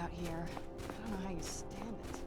out here. I don't know how you stand it.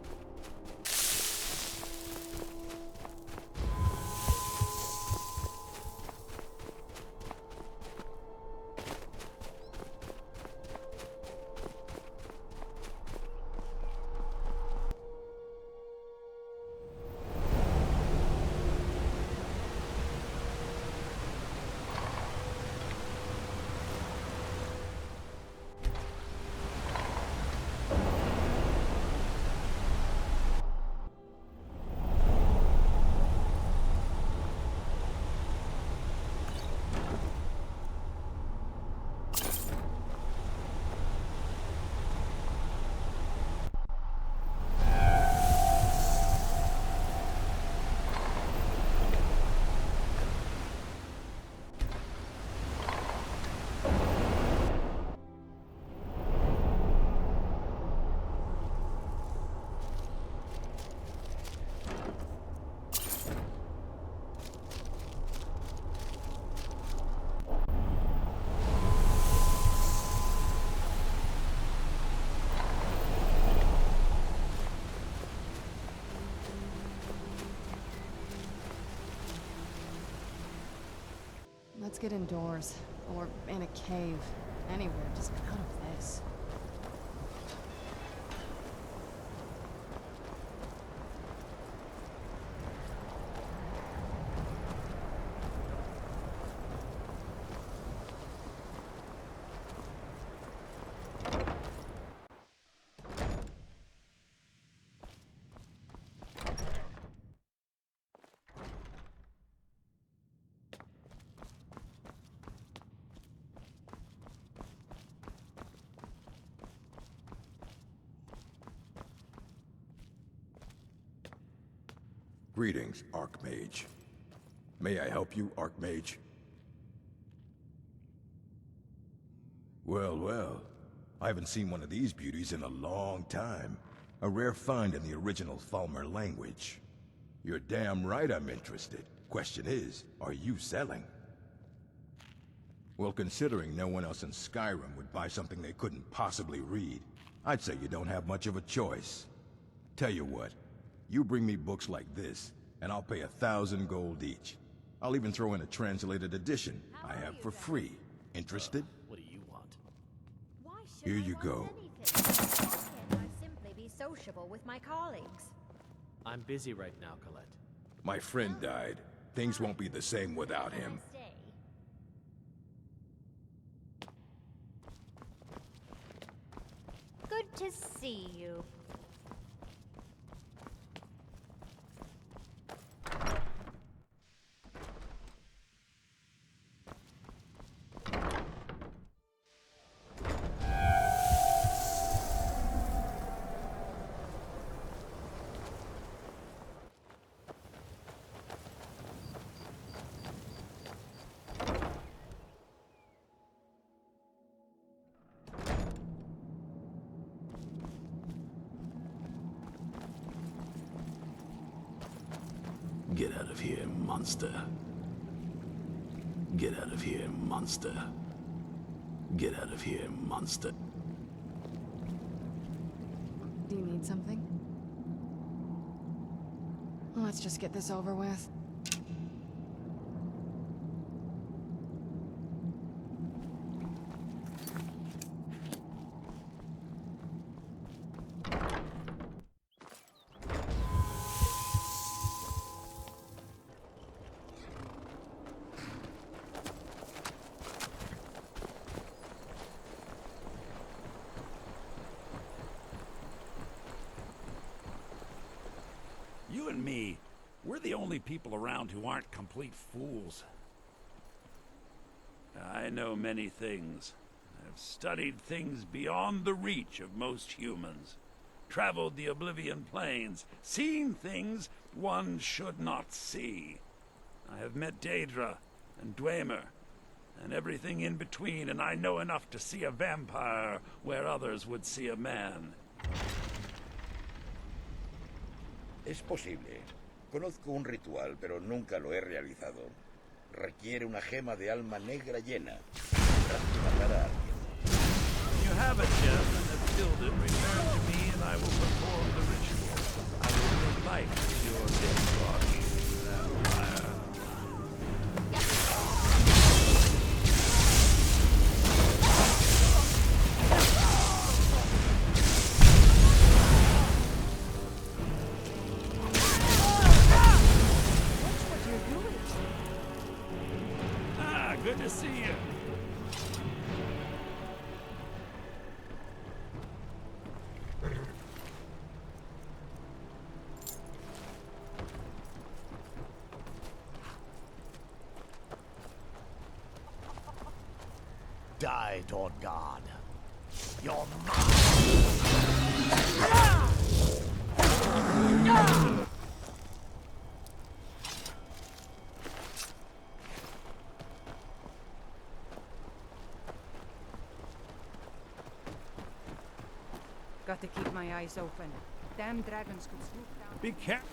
Let's get indoors, or in a cave. Anywhere, just out of this. Greetings, Archmage. May I help you, Archmage? Well, well. I haven't seen one of these beauties in a long time. A rare find in the original Falmer language. You're damn right I'm interested. Question is, are you selling? Well, considering no one else in Skyrim would buy something they couldn't possibly read, I'd say you don't have much of a choice. Tell you what. You bring me books like this, and I'll pay 1,000 gold each. I'll even throw in a translated edition I have for free. Interested? What do you want? Why should Here I you want go. anything? Why can't I simply be sociable with my colleagues? I'm busy right now, Colette. My friend died. Things won't be the same without him. Good to see you. Get out of here, monster. Get out of here, monster. Get out of here, monster. Do you need something? Let's just get this over with. You and me, we're the only people around who aren't complete fools. I know many things. I've studied things beyond the reach of most humans. Traveled the Oblivion Plains, seen things one should not see. I have met Daedra and Dwemer, and everything in between, and I know enough to see a vampire where others would see a man. Es posible. Conozco un ritual, pero nunca lo he realizado. Requiere una gema de alma negra llena. Tendrás que matar a alguien. You have a gem and have killed it, return die, Dawnguard. You're mine! Got to keep my eyes open. Damn dragons could swoop down. Be careful.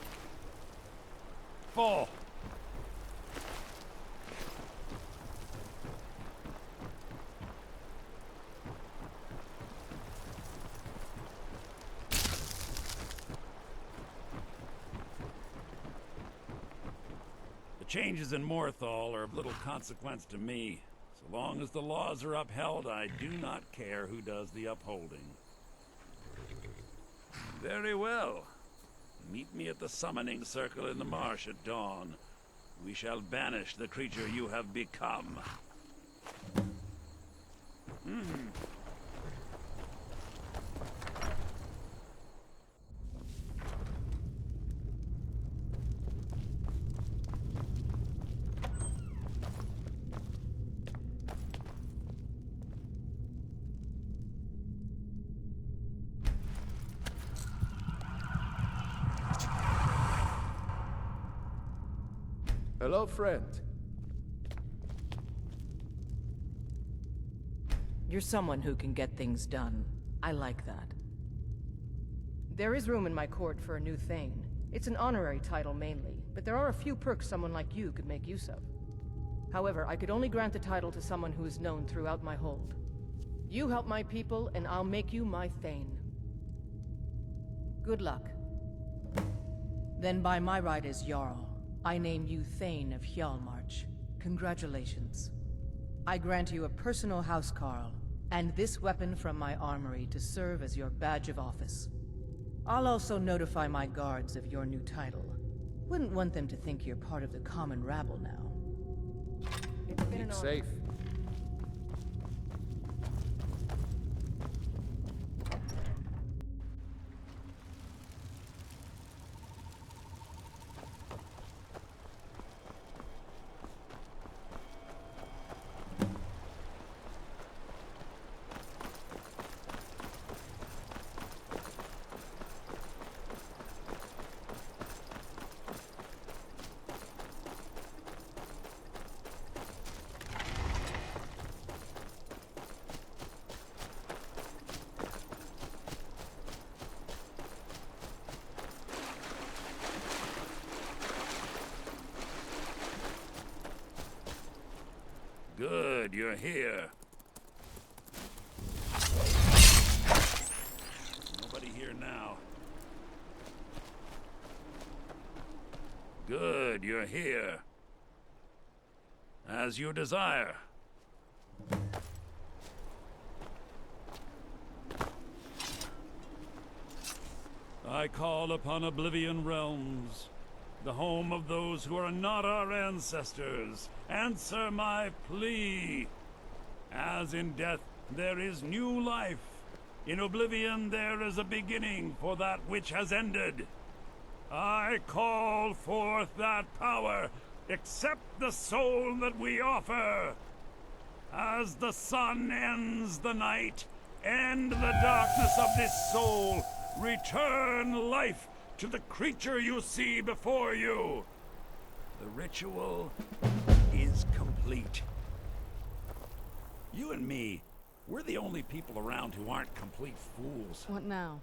The changes in Morthal are of little consequence to me. So long as the laws are upheld, I do not care who does the upholding. Very well. Meet me at the summoning circle in the marsh at dawn. We shall banish the creature you have become. Hello, friend. You're someone who can get things done. I like that. There is room in my court for a new Thane. It's an honorary title mainly, but there are a few perks someone like you could make use of. However, I could only grant the title to someone who is known throughout my hold. You help my people, and I'll make you my Thane. Good luck. Then by my right as Jarl, I name you Thane of Hjalmarch. Congratulations. I grant you a personal housecarl, and this weapon from my armory to serve as your badge of office. I'll also notify my guards of your new title. Wouldn't want them to think you're part of the common rabble now. Keep safe. Good, you're here. Nobody here now. Good, you're here. As you desire. I call upon Oblivion Realms, the home of those who are not our ancestors. Answer my plea. As in death there is new life, in Oblivion there is a beginning for that which has ended. I call forth that power. Accept the soul that we offer. As the sun ends the night, end the darkness of this soul. Return life to the creature you see before you. The ritual is complete. You and me, we're the only people around who aren't complete fools. What now?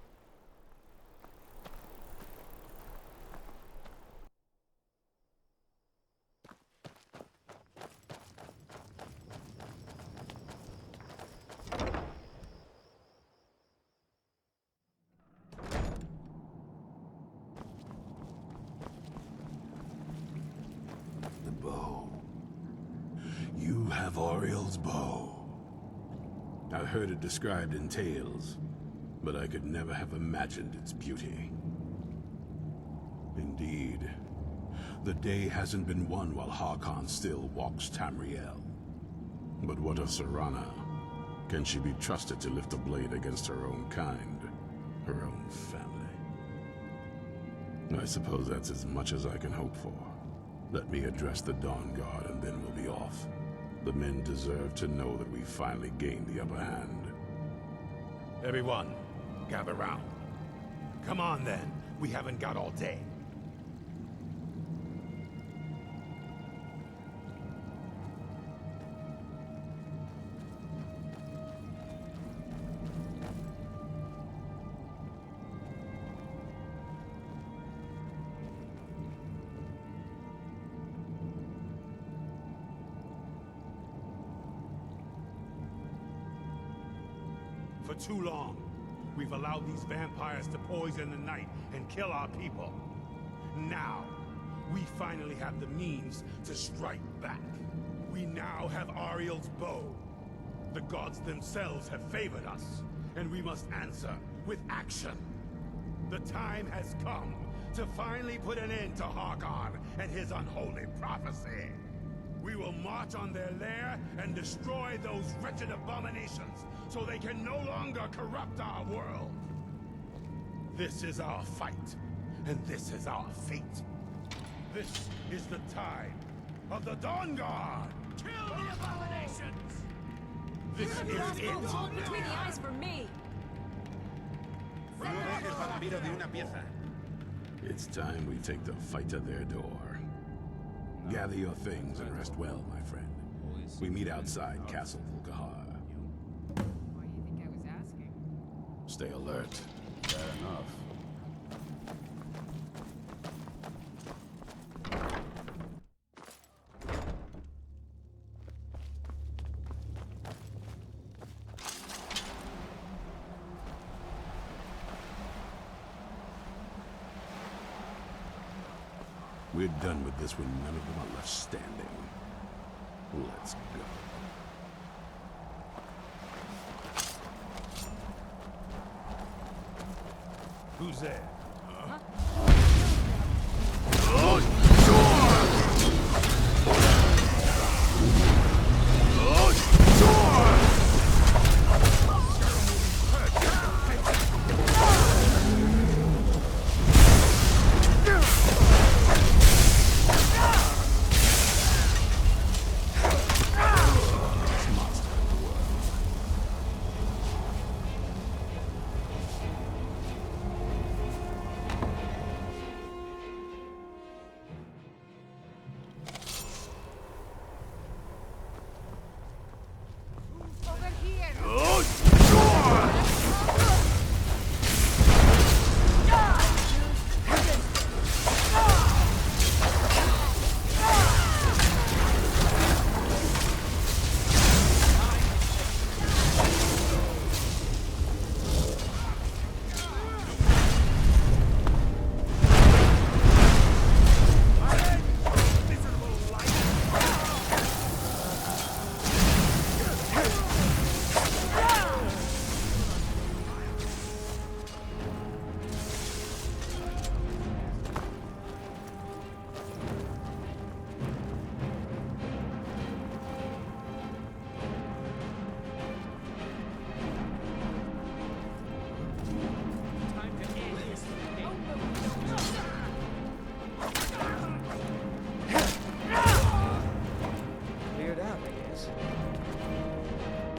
You have Oriel's bow. I've heard it described in tales, but I could never have imagined its beauty. Indeed, the day hasn't been won while Harkon still walks Tamriel. But what of Serana? Can she be trusted to lift a blade against her own kind, her own family? I suppose that's as much as I can hope for. Let me address the Dawnguard and then we'll be off. The men deserve to know that we finally gained the upper hand. Everyone, gather round. Come on then, we haven't got all day. For too long, we've allowed these vampires to poison the night and kill our people. Now, we finally have the means to strike back. We now have Ariel's bow. The gods themselves have favored us, and we must answer with action. The time has come to finally put an end to Harkon and his unholy prophecy. We will march on their lair and destroy those wretched abominations so they can no longer corrupt our world. This is our fight, and this is our fate. This is the time of the Dawnguard! Kill the abominations! This is it! Hold between the eyes for me! It's time we take the fight to their door. Gather your things and rest well, my friend. We meet outside Castle Volkihar. Why do you think I was asking? Stay alert. Fair enough. We're done with this when none of them are left standing. Let's go. Who's there?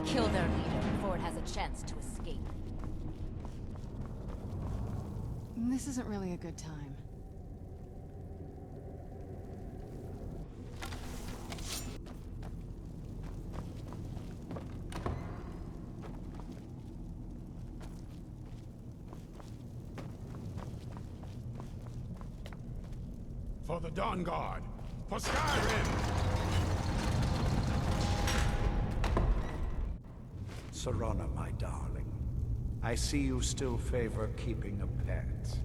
Kill their leader before it has a chance to escape. This isn't really a good time. For the Dawnguard! For Skyrim! Serana, my darling. I see you still favor keeping a pet.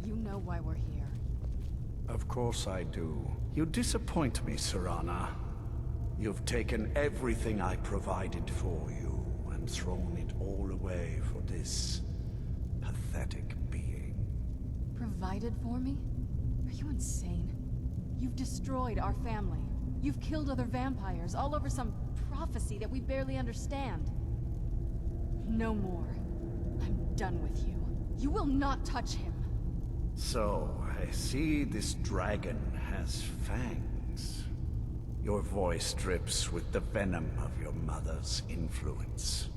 You know why we're here. Of course I do. You disappoint me, Serana. You've taken everything I provided for you and thrown it all away for this pathetic being. Provided for me? Are you insane? You've destroyed our family. You've killed other vampires, all over some prophecy that we barely understand. No more. I'm done with you. You will not touch him. So, I see this dragon has fangs. Your voice drips with the venom of your mother's influence.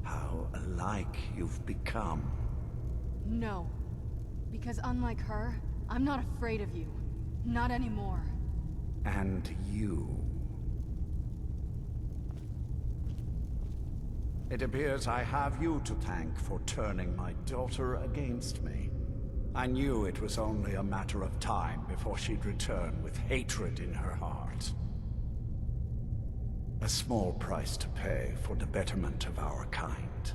How alike you've become. No. Because unlike her, I'm not afraid of you. Not anymore. And you. It appears I have you to thank for turning my daughter against me. I knew it was only a matter of time before she'd return with hatred in her heart. A small price to pay for the betterment of our kind.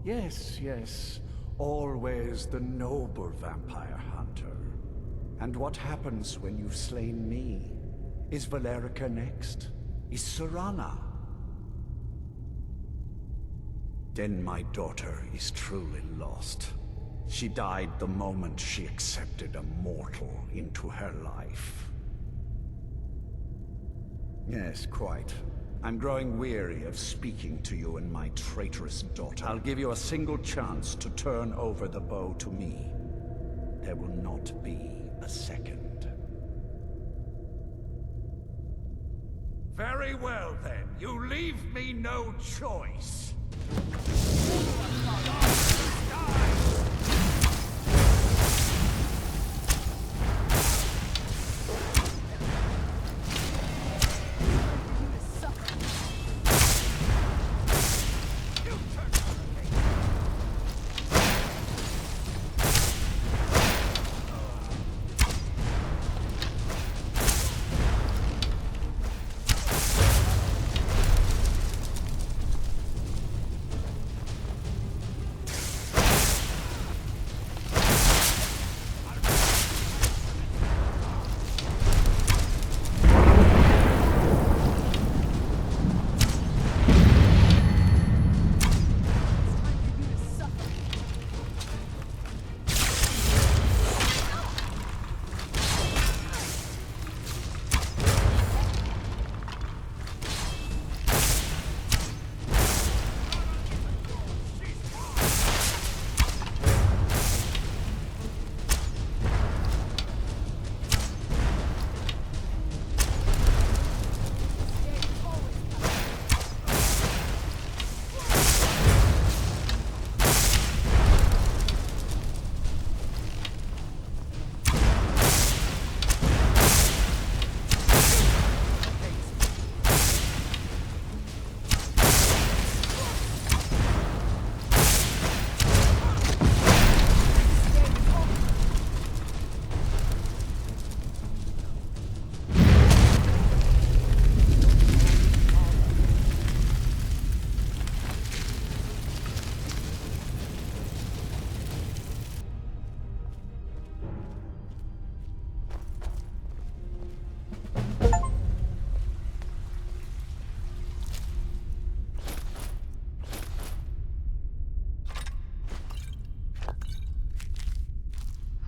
Yes, yes, always the noble vampire hunter. And what happens when you've slain me? Is Valerica next? Is Serana? Then my daughter is truly lost. She died the moment she accepted a mortal into her life. Yes, quite. I'm growing weary of speaking to you and my traitorous daughter. I'll give you a single chance to turn over the bow to me. There will not be a second. Very well, then. You leave me no choice.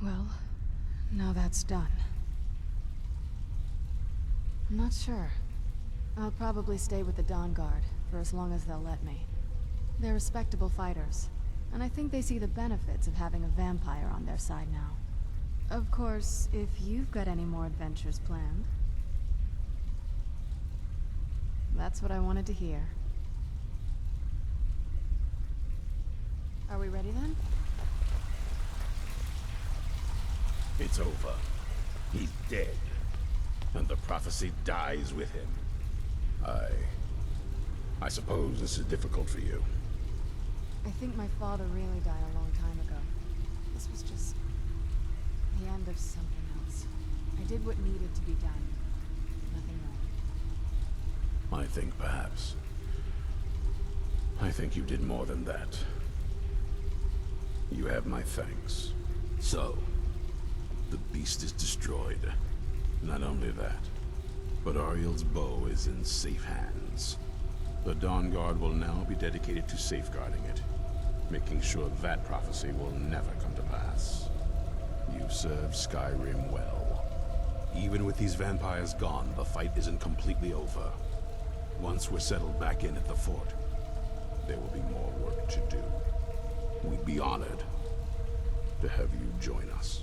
Well, now that's done. I'm not sure. I'll probably stay with the Dawnguard for as long as they'll let me. They're respectable fighters, and I think they see the benefits of having a vampire on their side now. Of course, if you've got any more adventures planned. That's what I wanted to hear. Are we ready then? It's over. He's dead. And the prophecy dies with him. I suppose this is difficult for you. I think my father really died a long time ago. This was just the end of something else. I did what needed to be done. Nothing more. I think perhaps. I think you did more than that. You have my thanks. So, the beast is destroyed. Not only that, but Ariel's bow is in safe hands. The Dawnguard will now be dedicated to safeguarding it, making sure that prophecy will never come to pass. You've served Skyrim well. Even with these vampires gone, the fight isn't completely over. Once we're settled back in at the fort, there will be more work to do. We'd be honored to have you. have you join us.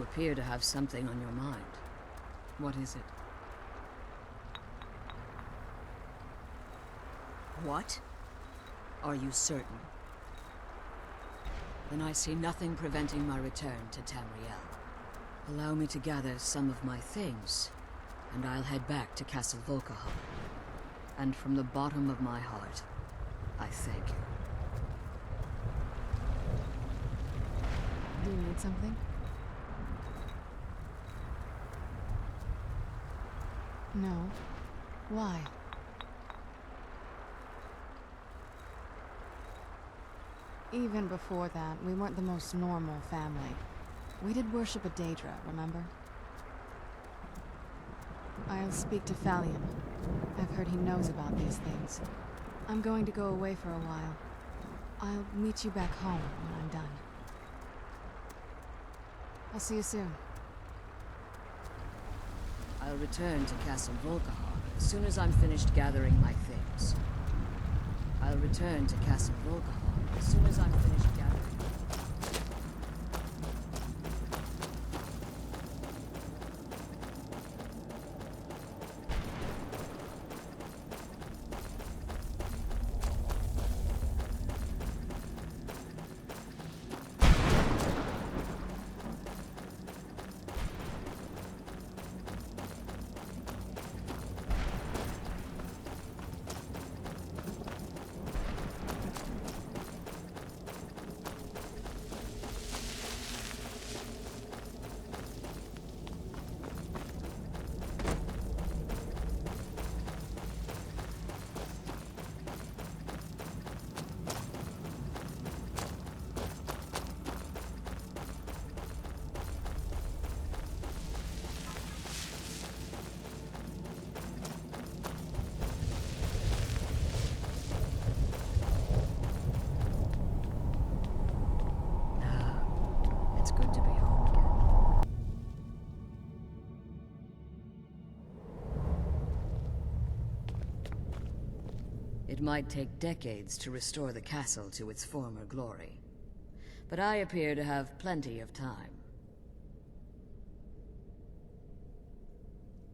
appear to have something on your mind. What is it? What? Are you certain? Then I see nothing preventing my return to Tamriel. Allow me to gather some of my things, and I'll head back to Castle Volkihar. And from the bottom of my heart, I thank you. Do you need something? No. Why? Even before that, we weren't the most normal family. We did worship a Daedra, remember? I'll speak to Falion. I've heard he knows about these things. I'm going to go away for a while. I'll meet you back home when I'm done. I'll see you soon. I'll return to Castle Volkihar as soon as I'm finished gathering my things. I'll return to Castle Volkihar as soon as I'm finished gathering. It might take decades to restore the castle to its former glory, but I appear to have plenty of time.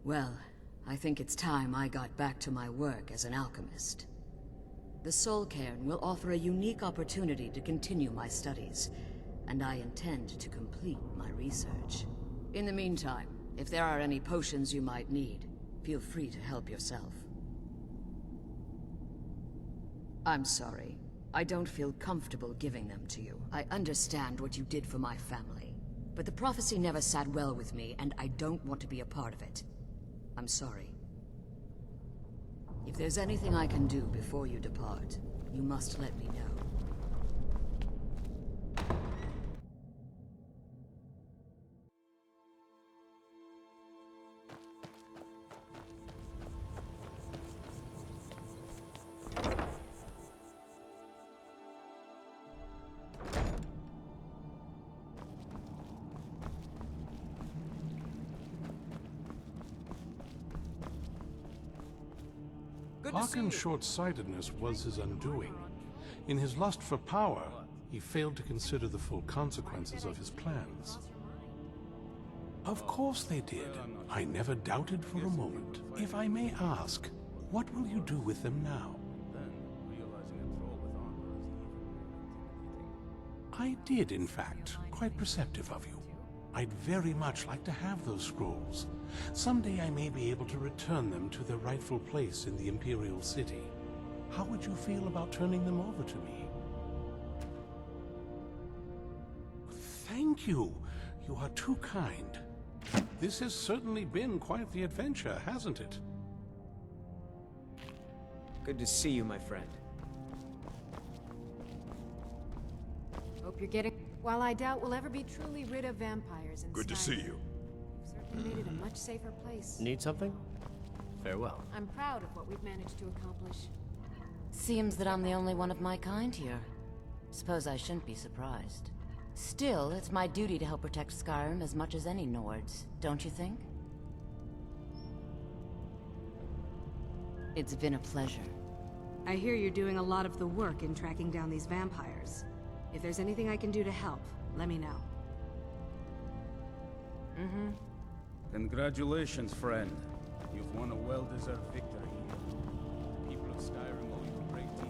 Well, I think it's time I got back to my work as an alchemist. The Soul Cairn will offer a unique opportunity to continue my studies, and I intend to complete my research. In the meantime, if there are any potions you might need, feel free to help yourself. I'm sorry. I don't feel comfortable giving them to you. I understand what you did for my family, but the prophecy never sat well with me, and I don't want to be a part of it. I'm sorry. If there's anything I can do before you depart, you must let me know. Harkon's short-sightedness was his undoing. In his lust for power, he failed to consider the full consequences of his plans. Of course they did. I never doubted for a moment. If I may ask, what will you do with them now? I did, in fact. Quite perceptive of you. I'd very much like to have those scrolls. Someday I may be able to return them to their rightful place in the Imperial City. How would you feel about turning them over to me? Thank you. You are too kind. This has certainly been quite the adventure, hasn't it? Good to see you, my friend. Hope you're getting... While I doubt we'll ever be truly rid of vampires in Good to see you. You've certainly made it a much safer place. Need something? Farewell. I'm proud of what we've managed to accomplish. Seems that I'm the only one of my kind here. Suppose I shouldn't be surprised. Still, it's my duty to help protect Skyrim as much as any Nords, don't you think? It's been a pleasure. I hear you're doing a lot of the work in tracking down these vampires. If there's anything I can do to help, let me know. Congratulations, friend. You've won a well-deserved victory. The people of Skyrim owe you a great deal.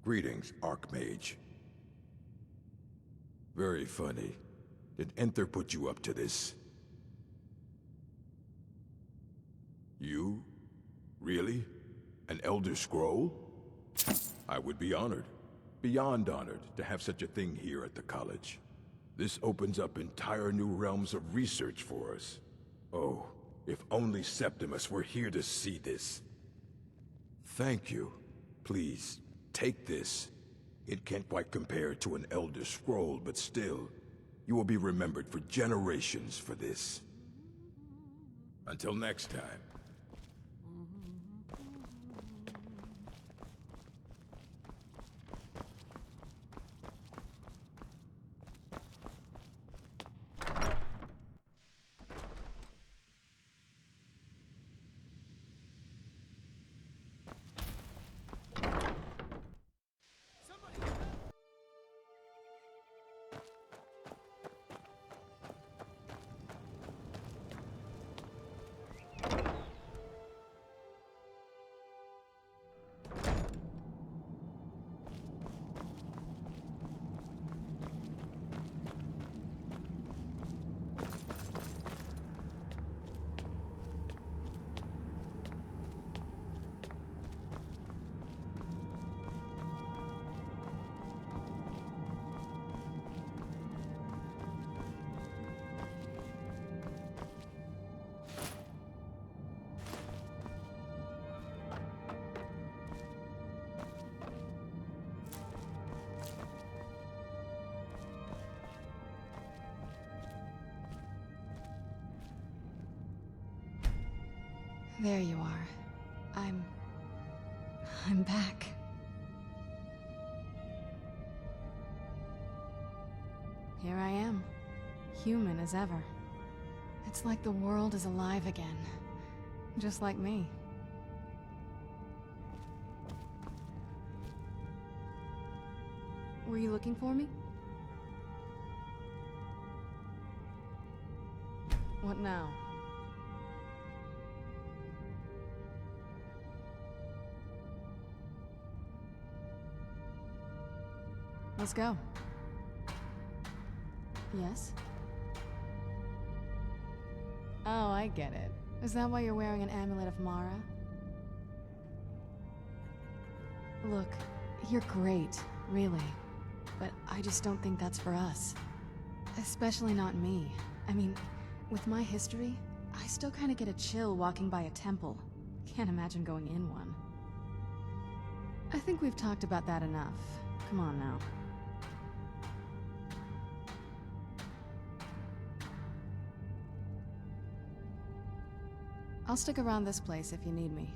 Greetings, Archmage. Very funny. Did Enther put you up to this? You? Really? An Elder Scroll? I would be honored, beyond honored, to have such a thing here at the college. This opens up entire new realms of research for us. Oh, if only Septimus were here to see this. Thank you. Please, take this. It can't quite compare to an Elder Scroll, but still, you will be remembered for generations for this. Until next time. There you are. I'm back. Here I am, human as ever. It's like the world is alive again, just like me. Were you looking for me? What now? Let's go. Yes? Oh, I get it. Is that why you're wearing an amulet of Mara? Look, you're great, really. But I just don't think that's for us. Especially not me. I mean, with my history, I still kind of get a chill walking by a temple. Can't imagine going in one. I think we've talked about that enough. Come on now. I'll stick around this place if you need me.